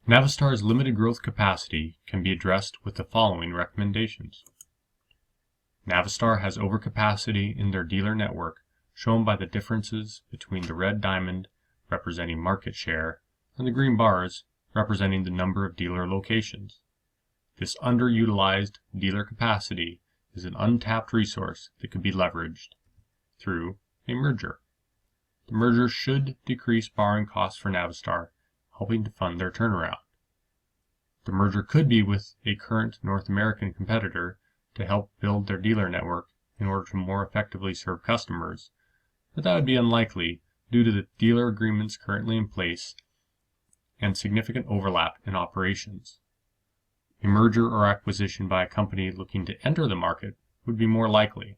Navistar's limited growth capacity can be addressed with the following recommendations. Navistar has overcapacity in their dealer network, shown by the differences between the red diamond representing market share and the green bars representing the number of dealer locations. This underutilized dealer capacity is an untapped resource that could be leveraged through a merger. The merger should decrease borrowing costs for Navistar, helping to fund their turnaround. The merger could be with a current North American competitor to help build their dealer network in order to more effectively serve customers, but that would be unlikely due to the dealer agreements currently in place and significant overlap in operations. A merger or acquisition by a company looking to enter the market would be more likely.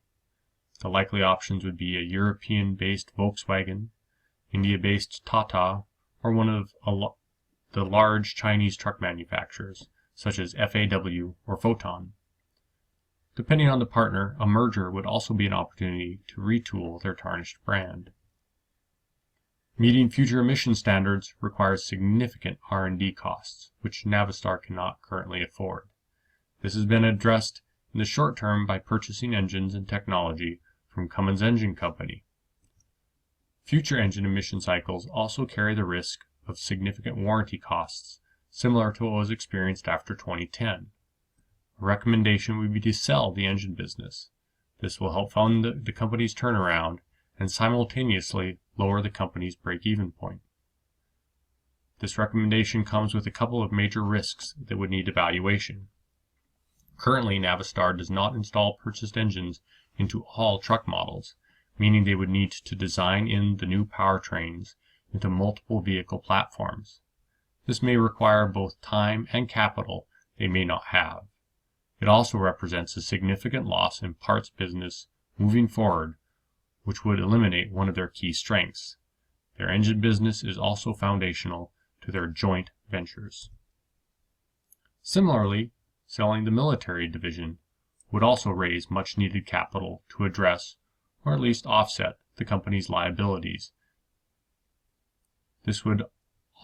The likely options would be a European-based Volkswagen, India-based Tata, or one of the large Chinese truck manufacturers, such as FAW or Photon. Depending on the partner, a merger would also be an opportunity to retool their tarnished brand. Meeting future emission standards requires significant R&D costs, which Navistar cannot currently afford. This has been addressed in the short term by purchasing engines and technology from Cummins Engine Company. Future engine emission cycles also carry the risk of significant warranty costs, similar to what was experienced after 2010. A recommendation would be to sell the engine business. This will help fund the company's turnaround and simultaneously lower the company's break-even point. This recommendation comes with a couple of major risks that would need evaluation. Currently, Navistar does not install purchased engines into all truck models, meaning they would need to design in the new powertrains into multiple vehicle platforms. This may require both time and capital they may not have. It also represents a significant loss in parts business moving forward, which would eliminate one of their key strengths. Their engine business is also foundational to their joint ventures. Similarly, selling the military division would also raise much needed capital to address, or at least offset, the company's liabilities. This would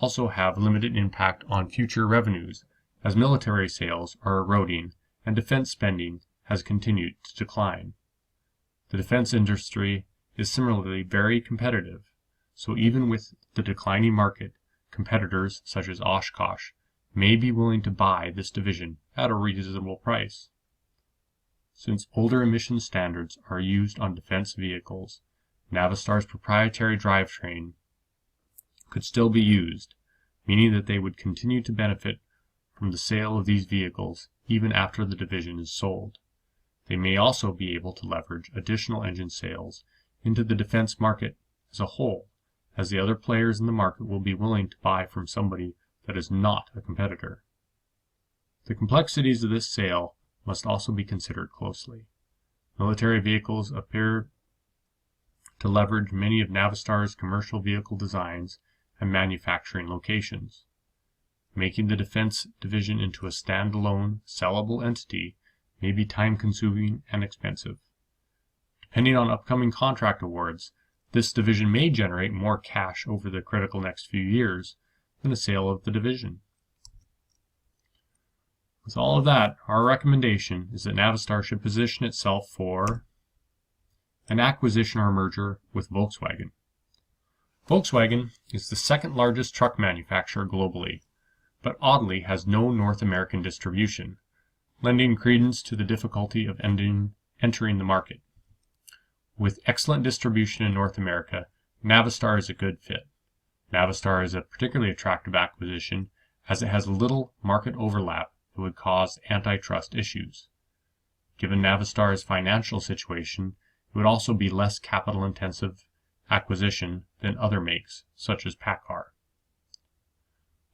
also have limited impact on future revenues, as military sales are eroding and defense spending has continued to decline. The defense industry is similarly very competitive, so even with the declining market, competitors such as Oshkosh may be willing to buy this division at a reasonable price. Since older emission standards are used on defense vehicles, Navistar's proprietary drivetrain could still be used, meaning that they would continue to benefit from the sale of these vehicles even after the division is sold. They may also be able to leverage additional engine sales into the defense market as a whole, as the other players in the market will be willing to buy from somebody that is not a competitor. The complexities of this sale must also be considered closely. Military vehicles appear to leverage many of Navistar's commercial vehicle designs and manufacturing locations. Making the defense division into a standalone, sellable entity may be time-consuming and expensive. Depending on upcoming contract awards, this division may generate more cash over the critical next few years than a sale of the division. With all of that, our recommendation is that Navistar should position itself for an acquisition or merger with Volkswagen. Volkswagen is the second largest truck manufacturer globally, but oddly has no North American distribution, lending credence to the difficulty of entering the market. With excellent distribution in North America, Navistar is a good fit. Navistar is a particularly attractive acquisition as it has little market overlap that would cause antitrust issues. Given Navistar's financial situation, it would also be less capital-intensive acquisition than other makes, such as PACCAR.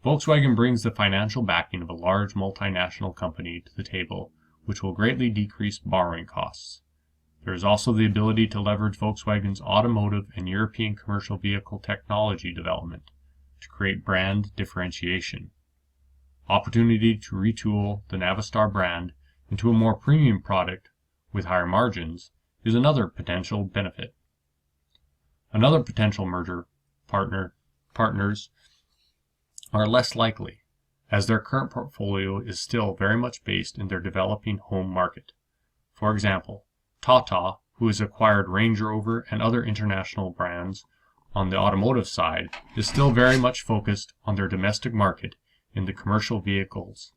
Volkswagen brings the financial backing of a large multinational company to the table, which will greatly decrease borrowing costs. There is also the ability to leverage Volkswagen's automotive and European commercial vehicle technology development to create brand differentiation. Opportunity to retool the Navistar brand into a more premium product with higher margins is another potential benefit. Another potential merger partners are less likely, as their current portfolio is still very much based in their developing home market. For example, Tata, who has acquired Range Rover and other international brands on the automotive side, is still very much focused on their domestic market in the commercial vehicles,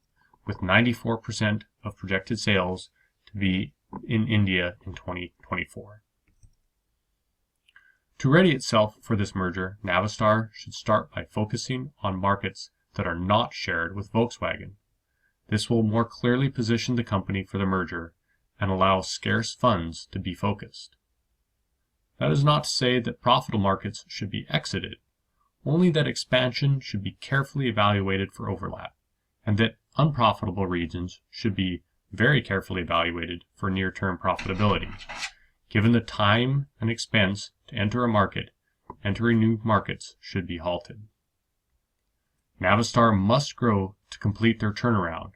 with 94% of projected sales to be in India in 2024. To ready itself for this merger, Navistar should start by focusing on markets that are not shared with Volkswagen. This will more clearly position the company for the merger and allow scarce funds to be focused. That is not to say that profitable markets should be exited, only that expansion should be carefully evaluated for overlap, and that unprofitable regions should be very carefully evaluated for near-term profitability. Given the time and expense to enter a market, entering new markets should be halted. Navistar must grow to complete their turnaround,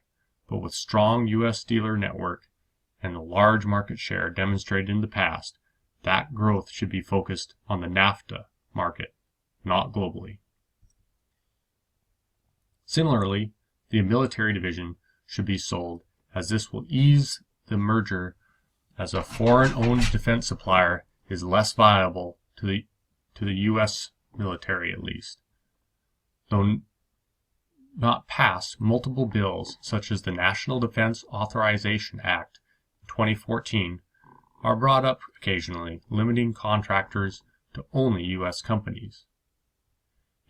but with strong U.S. dealer network and the large market share demonstrated in the past, that growth should be focused on the NAFTA market, not globally. Similarly, the military division should be sold, as this will ease the merger, as a foreign-owned defense supplier is less viable to the U.S. military at least. Though not pass, multiple bills, such as the National Defense Authorization Act 2014, are brought up occasionally, limiting contractors to only U.S. companies.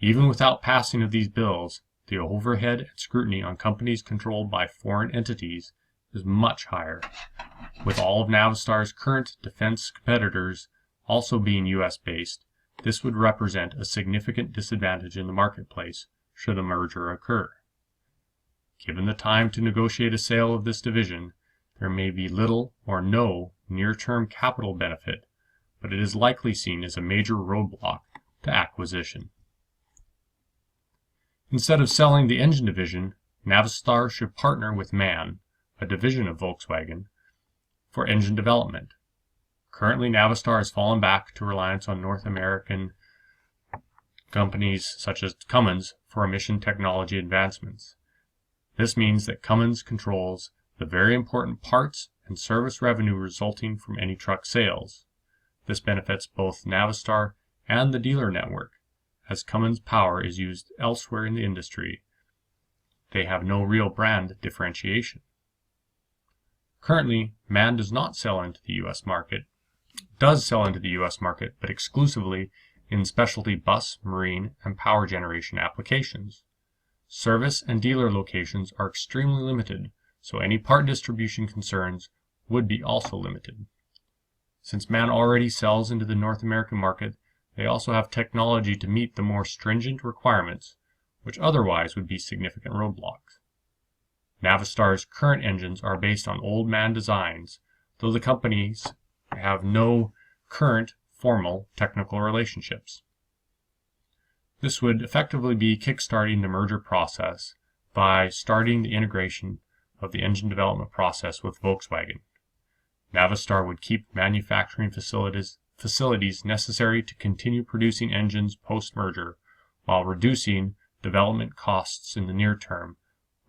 Even without passing of these bills, the overhead and scrutiny on companies controlled by foreign entities is much higher. With all of Navistar's current defense competitors also being U.S.-based, this would represent a significant disadvantage in the marketplace should a merger occur. Given the time to negotiate a sale of this division, there may be little or no near-term capital benefit, but it is likely seen as a major roadblock to acquisition. Instead of selling the engine division, Navistar should partner with MAN, a division of Volkswagen, for engine development. Currently, Navistar has fallen back to reliance on North American companies such as Cummins for emission technology advancements. This means that Cummins controls the very important parts and service revenue resulting from any truck sales. This benefits both Navistar and the dealer network, as Cummins power is used elsewhere in the industry. They have no real brand differentiation. Currently, MAN does sell into the U.S. market, but exclusively in specialty bus, marine, and power generation applications. Service and dealer locations are extremely limited, so any part distribution concerns would be also limited. Since MAN already sells into the North American market, they also have technology to meet the more stringent requirements, which otherwise would be significant roadblocks. Navistar's current engines are based on old MAN designs, though the companies have no current formal technical relationships. This would effectively be kickstarting the merger process by starting the integration of the engine development process with Volkswagen. Navistar would keep manufacturing facilities necessary to continue producing engines post-merger, while reducing development costs in the near term,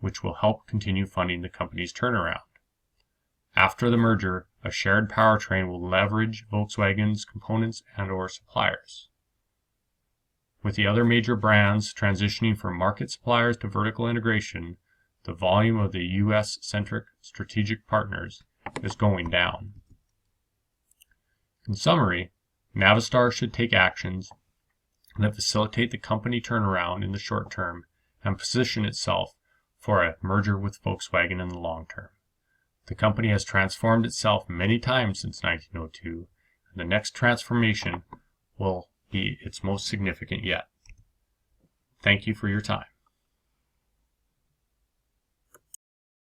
which will help continue funding the company's turnaround. After the merger, a shared powertrain will leverage Volkswagen's components and/or suppliers. With the other major brands transitioning from market suppliers to vertical integration, the volume of the U.S.-centric strategic partners is going down. In summary, Navistar should take actions that facilitate the company turnaround in the short term and position itself for a merger with Volkswagen in the long term. The company has transformed itself many times since 1902, and the next transformation will be its most significant yet. Thank you for your time.